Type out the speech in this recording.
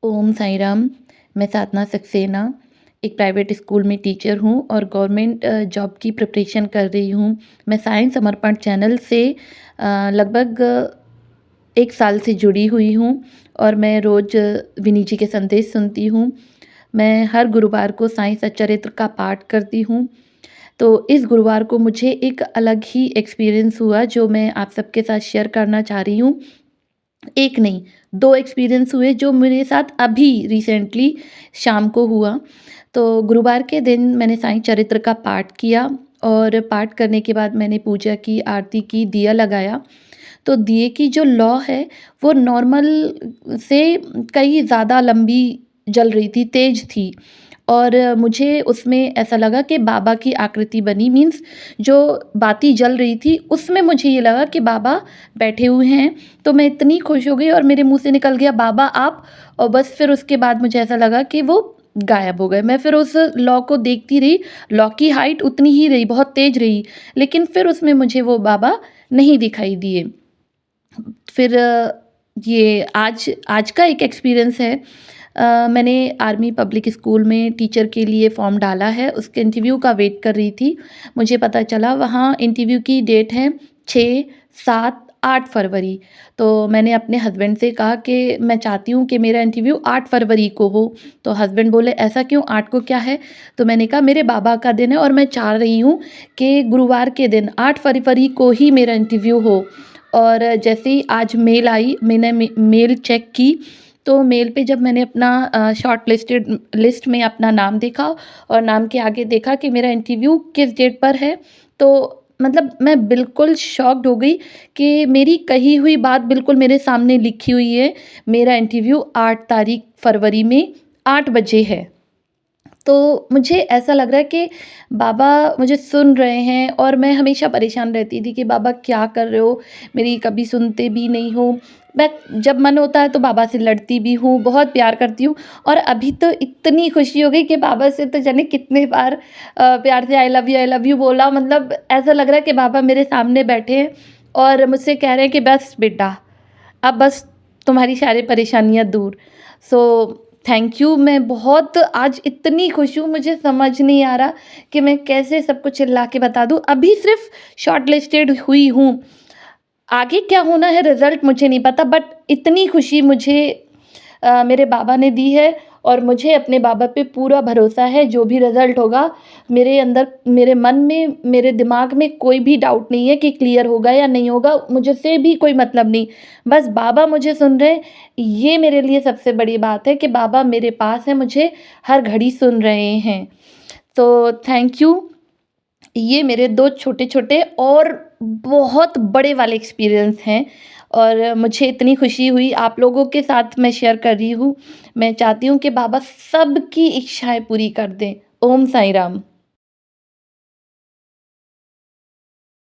ओम साईं राम। मैं साधना सक्सेना एक private school में टीचर हूँ और गवर्नमेंट जॉब की प्रिपरेशन कर रही हूँ। मैं साईं समर्पण चैनल से लगभग 1 साल से जुड़ी हुई हूँ और मैं रोज़ विनी जी के संदेश सुनती हूँ। मैं हर गुरुवार को साईं सच्चरित्र का पाठ करती हूँ। तो इस गुरुवार को मुझे एक अलग ही एक्सपीरियंस हुआ जो मैं आप सबके साथ शेयर करना चाह रही हूँ। 1 नहीं, 2 एक्सपीरियंस हुए जो मेरे साथ अभी रिसेंटली शाम को हुआ। तो गुरुवार के दिन मैंने साईं चरित्र का पाठ किया और पाठ करने के बाद मैंने पूजा की, आरती की, दिया लगाया। तो दिए की जो लौ है वो नॉर्मल से कहीं ज़्यादा लंबी जल रही थी, तेज़ थी। और मुझे उसमें ऐसा लगा कि बाबा की आकृति बनी मीन्स जो बाती जल रही थी उसमें मुझे ये लगा कि बाबा बैठे हुए हैं। तो मैं इतनी खुश हो गई और मेरे मुँह से निकल गया बाबा आप, और बस फिर उसके बाद मुझे ऐसा लगा कि वो गायब हो गए। मैं फिर उस लौ को देखती रही, लौ की हाइट उतनी ही रही, बहुत तेज़ रही, लेकिन फिर उसमें मुझे वो बाबा नहीं दिखाई दिए। फिर ये आज आज का एक एक्सपीरियंस है। मैंने आर्मी पब्लिक स्कूल में टीचर के लिए फ़ॉर्म डाला है, उसके इंटरव्यू का वेट कर रही थी। मुझे पता चला वहाँ इंटरव्यू की डेट है 6, 7, 8 फरवरी। तो मैंने अपने हस्बैंड से कहा कि मैं चाहती हूँ कि मेरा इंटरव्यू 8 फरवरी को हो। तो हस्बैंड बोले ऐसा क्यों, 8 को क्या है? तो मैंने कहा मेरे बाबा का दिन है और मैं चाह रही हूँ कि गुरुवार के दिन 8 फरवरी को ही मेरा इंटरव्यू हो। और जैसे ही आज मेल आई, मैंने मेल चेक की, तो मेल पे जब मैंने अपना शॉर्ट लिस्ट में अपना नाम देखा और नाम के आगे देखा कि मेरा इंटरव्यू किस डेट पर है, तो मतलब मैं बिल्कुल शॉक्ड हो गई कि मेरी कही हुई बात बिल्कुल मेरे सामने लिखी हुई है। मेरा इंटरव्यू 8 तारीख फरवरी में 8 बजे है। तो मुझे ऐसा लग रहा है कि बाबा मुझे सुन रहे हैं और मैं हमेशा परेशान रहती थी कि बाबा क्या कर रहे हो? मेरी कभी सुनते भी नहीं हो। मैं जब मन होता है तो बाबा से लड़ती भी हूँ, बहुत प्यार करती हूँ और अभी तो इतनी खुशी हो गई कि बाबा से तो जाने कितने बार प्यार से आई लव यू बोला। मतलब ऐसा लग रहा है कि बाबा मेरे सामने बैठे हैं और मुझसे कह रहे हैं कि बस बेटा, अब बस तुम्हारी सारी परेशानियाँ दूर। So thank you. मैं बहुत आज इतनी खुश हूँ, मुझे समझ नहीं आ रहा कि मैं कैसे सबको चिल्ला के बता दूँ। अभी सिर्फ शॉर्ट लिस्टेड हुई हूँ, आगे क्या होना है रिज़ल्ट मुझे नहीं पता, बट इतनी खुशी मुझे मेरे बाबा ने दी है और मुझे अपने बाबा पे पूरा भरोसा है। जो भी रिज़ल्ट होगा मेरे अंदर, मेरे मन में, मेरे दिमाग में कोई भी डाउट नहीं है कि क्लियर होगा या नहीं होगा, मुझसे भी कोई मतलब नहीं। बस बाबा मुझे सुन रहे हैं, ये मेरे लिए सबसे बड़ी बात है कि बाबा मेरे पास हैं, मुझे हर घड़ी सुन रहे हैं। तो थैंक यू। ये मेरे 2 छोटे-छोटे और बहुत बड़े वाले एक्सपीरियंस हैं और मुझे इतनी खुशी हुई आप लोगों के साथ मैं शेयर कर रही हूँ। मैं चाहती हूँ कि बाबा सबकी इच्छाएँ पूरी कर दें। ओम साईं राम।